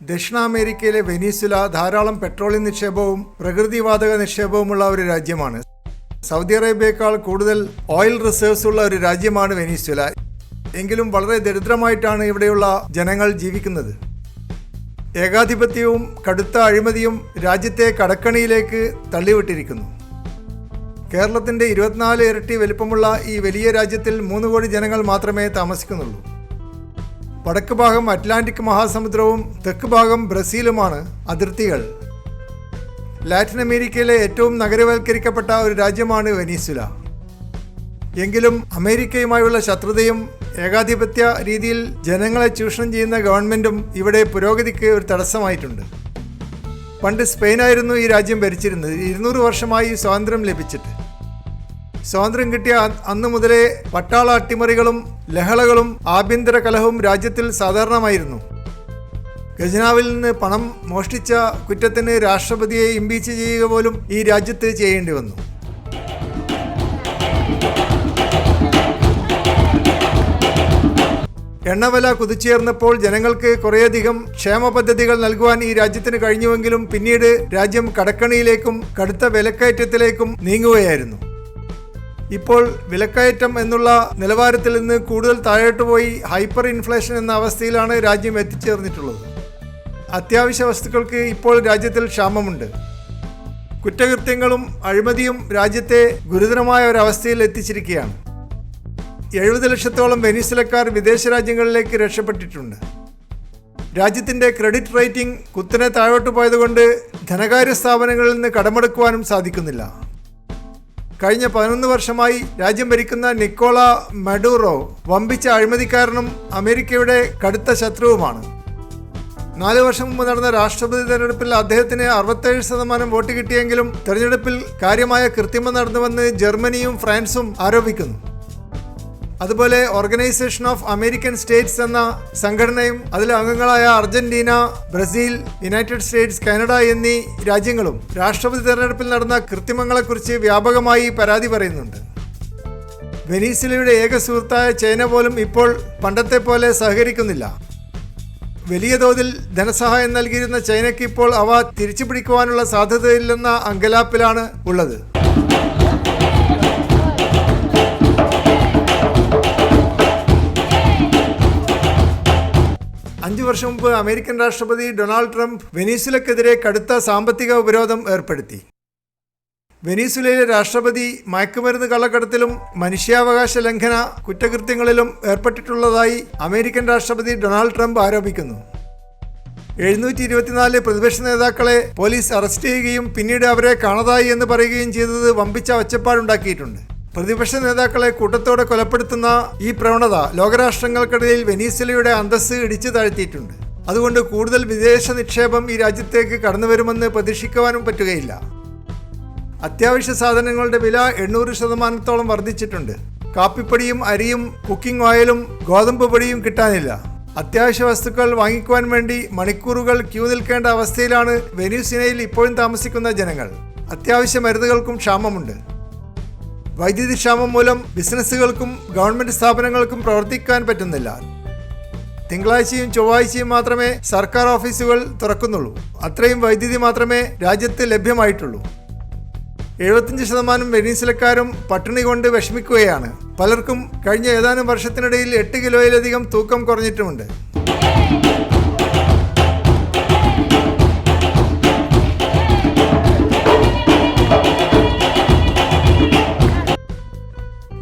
ദക്ഷിണ അമേരിക്കയിലെ വെനീസുല ധാരാളം പെട്രോളിയം നിക്ഷേപവും പ്രകൃതിവാതക നിക്ഷേപവുമുള്ള ഒരു രാജ്യമാണ്. സൗദി അറേബ്യയേക്കാൾ കൂടുതൽ ഓയിൽ റിസർവ്സ് ഉള്ള ഒരു രാജ്യമാണ് വെനീസുല. എങ്കിലും വളരെ ദരിദ്രമായിട്ടാണ് ഇവിടെയുള്ള ജനങ്ങൾ ജീവിക്കുന്നത്. ഏകാധിപത്യവും കടുത്ത അഴിമതിയും രാജ്യത്തെ കടക്കണിയിലേക്ക് തള്ളിവിട്ടിരിക്കുന്നു. കേരളത്തിൻ്റെ 24 ഇരട്ടി വലിപ്പമുള്ള ഈ വലിയ രാജ്യത്തിൽ 3 കോടി ജനങ്ങൾ മാത്രമേ താമസിക്കുന്നുള്ളൂ. വടക്ക് ഭാഗം അറ്റ്ലാന്റിക് മഹാസമുദ്രവും തെക്ക് ഭാഗം ബ്രസീലുമാണ് അതിർത്തികൾ. ലാറ്റിൻ അമേരിക്കയിലെ ഏറ്റവും നഗരവൽക്കരിക്കപ്പെട്ട ഒരു രാജ്യമാണ് വെനീസുല. എങ്കിലും അമേരിക്കയുമായുള്ള ശത്രുതയും ഏകാധിപത്യ രീതിയിൽ ജനങ്ങളെ ചൂഷണം ചെയ്യുന്ന ഗവൺമെൻറ്റും ഇവിടെ പുരോഗതിക്ക് ഒരു തടസ്സമായിട്ടുണ്ട്. പണ്ട് സ്പെയിനായിരുന്നു ഈ രാജ്യം ഭരിച്ചിരുന്നത്. 200 വർഷമായി സ്വാതന്ത്ര്യം ലഭിച്ചിട്ട്. സ്വാതന്ത്ര്യം കിട്ടിയ അന്ന് മുതലേ പട്ടാള അട്ടിമറികളും ലഹളകളും ആഭ്യന്തര കലഹവും രാജ്യത്തിൽ സാധാരണമായിരുന്നു. ഖജനാവിൽ നിന്ന് പണം മോഷ്ടിച്ച കുറ്റത്തിന് രാഷ്ട്രപതിയെ ഇംപീച്ച് ചെയ്യുക പോലും ഈ രാജ്യത്ത് ചെയ്യേണ്ടി വന്നു. എണ്ണവില കുതിച്ചുയർന്നപ്പോൾ ജനങ്ങൾക്ക് കുറേയധികം ക്ഷേമ പദ്ധതികൾ നൽകുവാൻ ഈ രാജ്യത്തിന് കഴിഞ്ഞുവെങ്കിലും പിന്നീട് രാജ്യം കടക്കണിയിലേക്കും കടുത്ത വിലക്കയറ്റത്തിലേക്കും നീങ്ങുകയായിരുന്നു. ഇപ്പോൾ വിലക്കയറ്റം എന്നുള്ള നിലവാരത്തിൽ നിന്ന് കൂടുതൽ താഴോട്ട് പോയി ഹൈപ്പർ ഇൻഫ്ലേഷൻ എന്ന അവസ്ഥയിലാണ് രാജ്യം എത്തിച്ചേർന്നിട്ടുള്ളത്. അത്യാവശ്യ വസ്തുക്കൾക്ക് ഇപ്പോൾ രാജ്യത്തിൽ ക്ഷാമമുണ്ട്. കുറ്റകൃത്യങ്ങളും അഴിമതിയും രാജ്യത്തെ ഗുരുതരമായ ഒരവസ്ഥയിൽ എത്തിച്ചിരിക്കുകയാണ്. 70 ലക്ഷത്തോളം വെനീസുലക്കാർ വിദേശ രാജ്യങ്ങളിലേക്ക് രക്ഷപ്പെട്ടിട്ടുണ്ട്. രാജ്യത്തിൻ്റെ ക്രെഡിറ്റ് റേറ്റിംഗ് കുത്തനെ താഴോട്ട് പോയതുകൊണ്ട് ധനകാര്യ സ്ഥാപനങ്ങളിൽ നിന്ന് കടമെടുക്കുവാനും സാധിക്കുന്നില്ല. കഴിഞ്ഞ 11 വർഷമായി രാജ്യം ഭരിക്കുന്ന നിക്കോള മഡൂറോ വമ്പിച്ച അഴിമതിക്കാരനും അമേരിക്കയുടെ കടുത്ത ശത്രുവുമാണ്. 4 വർഷം മുമ്പ് നടന്ന രാഷ്ട്രപതി തെരഞ്ഞെടുപ്പിൽ അദ്ദേഹത്തിന് 67% വോട്ട് കിട്ടിയെങ്കിലും തെരഞ്ഞെടുപ്പിൽ കാര്യമായ കൃത്രിമം നടന്നുവെന്ന് ജർമ്മനിയും ഫ്രാൻസും ആരോപിക്കുന്നു. അതുപോലെ ഓർഗനൈസേഷൻ ഓഫ് അമേരിക്കൻ സ്റ്റേറ്റ്സ് എന്ന സംഘടനയും അതിലെ അംഗങ്ങളായ Argentina, Brazil, United States, Canada എന്നീ രാജ്യങ്ങളും രാഷ്ട്രപതി തെരഞ്ഞെടുപ്പിൽ നടന്ന കൃത്രിമങ്ങളെക്കുറിച്ച് വ്യാപകമായി പരാതി പറയുന്നുണ്ട്. വെനീസുലയുടെ ഏക സുഹൃത്തായ ചൈന പോലും ഇപ്പോൾ പണ്ടത്തെ പോലെ സഹകരിക്കുന്നില്ല. വലിയ തോതിൽ ധനസഹായം നൽകിയിരുന്ന ചൈനയ്ക്ക് ഇപ്പോൾ അവ തിരിച്ചു പിടിക്കുവാനുള്ള സാധ്യതയില്ലെന്ന അങ്കലാപ്പിലാണ് ഉള്ളത്. അഞ്ച് വർഷം മുമ്പ് അമേരിക്കൻ രാഷ്ട്രപതി ഡൊണാൾഡ് ട്രംപ് വെനീസുലക്കെതിരെ കടുത്ത സാമ്പത്തിക ഉപരോധം ഏർപ്പെടുത്തി. വെനീസുലയിലെ രാഷ്ട്രപതി മയക്കുമരുന്ന് കള്ളക്കടത്തിലും മനുഷ്യാവകാശ ലംഘന കുറ്റകൃത്യങ്ങളിലും ഏർപ്പെട്ടിട്ടുള്ളതായി അമേരിക്കൻ രാഷ്ട്രപതി ഡൊണാൾഡ് ട്രംപ് ആരോപിക്കുന്നു. 724 പ്രതിപക്ഷ നേതാക്കളെ പോലീസ് അറസ്റ്റ് ചെയ്യുകയും പിന്നീട് അവരെ കാണാതായി എന്ന് പറയുകയും ചെയ്തത് വമ്പിച്ച ഒച്ചപ്പാടുണ്ടാക്കിയിട്ടുണ്ട്. പ്രതിപക്ഷ നേതാക്കളെ കൂട്ടത്തോടെ കൊലപ്പെടുത്തുന്ന ഈ പ്രവണത ലോകരാഷ്ട്രങ്ങൾക്കിടയിൽ വെനീസുലയുടെ അന്തസ്സ് ഇടിച്ചു താഴ്ത്തിയിട്ടുണ്ട്. അതുകൊണ്ട് കൂടുതൽ വിദേശ നിക്ഷേപം ഈ രാജ്യത്തേക്ക് കടന്നു വരുമെന്ന് പ്രതീക്ഷിക്കുവാനും പറ്റുകയില്ല. അത്യാവശ്യ സാധനങ്ങളുടെ വില 800% വർദ്ധിച്ചിട്ടുണ്ട്. കാപ്പിപ്പൊടിയും അരിയും കുക്കിംഗ് ഓയിലും ഗോതമ്പ് പൊടിയും കിട്ടാനില്ല. അത്യാവശ്യ വസ്തുക്കൾ വാങ്ങിക്കുവാൻ വേണ്ടി മണിക്കൂറുകൾ ക്യൂ നിൽക്കേണ്ട അവസ്ഥയിലാണ് വെനീസുലയിൽ ഇപ്പോഴും താമസിക്കുന്ന ജനങ്ങൾ. അത്യാവശ്യ മരുന്നുകൾക്കും ക്ഷാമമുണ്ട്. വൈദ്യുതി ക്ഷാമം മൂലം ബിസിനസ്സുകൾക്കും ഗവൺമെൻറ് സ്ഥാപനങ്ങൾക്കും പ്രവർത്തിക്കാൻ പറ്റുന്നില്ല. തിങ്കളാഴ്ചയും ചൊവ്വാഴ്ചയും മാത്രമേ സർക്കാർ ഓഫീസുകൾ തുറക്കുന്നുള്ളൂ. അത്രയും വൈദ്യുതി മാത്രമേ രാജ്യത്ത് ലഭ്യമായിട്ടുള്ളൂ. 75% വെനീസുലക്കാരും പട്ടിണി കൊണ്ട് വിഷമിക്കുകയാണ്. പലർക്കും കഴിഞ്ഞ ഏതാനും വർഷത്തിനിടയിൽ 8 കിലോയിലധികം തൂക്കം കുറഞ്ഞിട്ടുമുണ്ട്.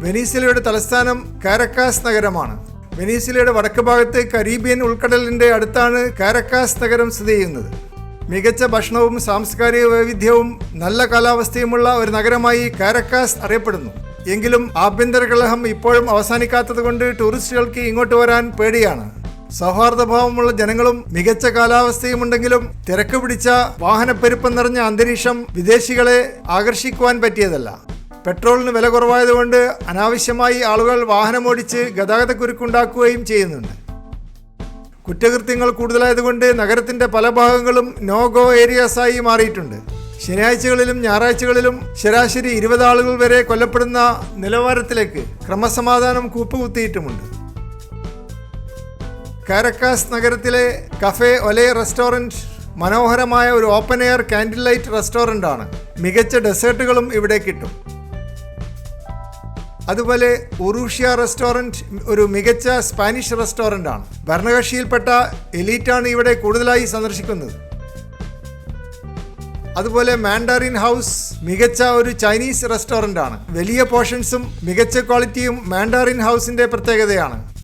വെനീസുലയുടെ തലസ്ഥാനം കാരക്കാസ് നഗരമാണ്. വെനീസുലയുടെ വടക്ക് ഭാഗത്ത് കരീബിയൻ ഉൾക്കടലിൻ്റെ അടുത്താണ് കാരക്കാസ് നഗരം സ്ഥിതി ചെയ്യുന്നത്. മികച്ച ഭക്ഷണവും സാംസ്കാരിക വൈവിധ്യവും നല്ല കാലാവസ്ഥയുമുള്ള ഒരു നഗരമായി കാരക്കാസ് അറിയപ്പെടുന്നു. എങ്കിലും ആഭ്യന്തര കലഹം ഇപ്പോഴും അവസാനിക്കാത്തതുകൊണ്ട് ടൂറിസ്റ്റുകൾക്ക് ഇങ്ങോട്ട് വരാൻ പേടിയാണ്. സൗഹാർദ്ദഭാവമുള്ള ജനങ്ങളും മികച്ച കാലാവസ്ഥയുമുണ്ടെങ്കിലും തിരക്ക് പിടിച്ച വാഹനപ്പെരുപ്പം നിറഞ്ഞ അന്തരീക്ഷം വിദേശികളെ ആകർഷിക്കുവാൻ പറ്റിയതല്ല. പെട്രോളിന് വില കുറവായതുകൊണ്ട് അനാവശ്യമായി ആളുകൾ വാഹനമോടിച്ച് ഗതാഗതക്കുരുക്കുണ്ടാക്കുകയും ചെയ്യുന്നുണ്ട്. കുറ്റകൃത്യങ്ങൾ കൂടുതലായതുകൊണ്ട് നഗരത്തിൻ്റെ പല ഭാഗങ്ങളും നോ ഗോ ഏരിയാസായി മാറിയിട്ടുണ്ട്. ശനിയാഴ്ചകളിലും ഞായറാഴ്ചകളിലും ശരാശരി 20 ആളുകൾ വരെ കൊല്ലപ്പെടുന്ന നിലവാരത്തിലേക്ക് ക്രമസമാധാനം കൂപ്പുകുത്തിയിട്ടുമുണ്ട്. കാരക്കാസ് നഗരത്തിലെ കഫേ ഒലെ റെസ്റ്റോറൻറ്റ് മനോഹരമായ ഒരു open air candle light restaurant ആണ്. മികച്ച ഡെസേർട്ടുകളും ഇവിടെ കിട്ടും. അതുപോലെ ഉറൂഷ്യ റെസ്റ്റോറൻറ്റ് ഒരു മികച്ച സ്പാനിഷ് റെസ്റ്റോറൻ്റ് ആണ്. ഭരണകക്ഷിയിൽപ്പെട്ട എലീറ്റാണ് ഇവിടെ കൂടുതലായി സന്ദർശിക്കുന്നത്. അതുപോലെ മാൻഡാറിൻ ഹൗസ് മികച്ച ഒരു ചൈനീസ് റെസ്റ്റോറൻ്റ് ആണ്. വലിയ പോർഷൻസും മികച്ച ക്വാളിറ്റിയും മാൻഡാറിൻ ഹൗസിൻ്റെ പ്രത്യേകതയാണ്.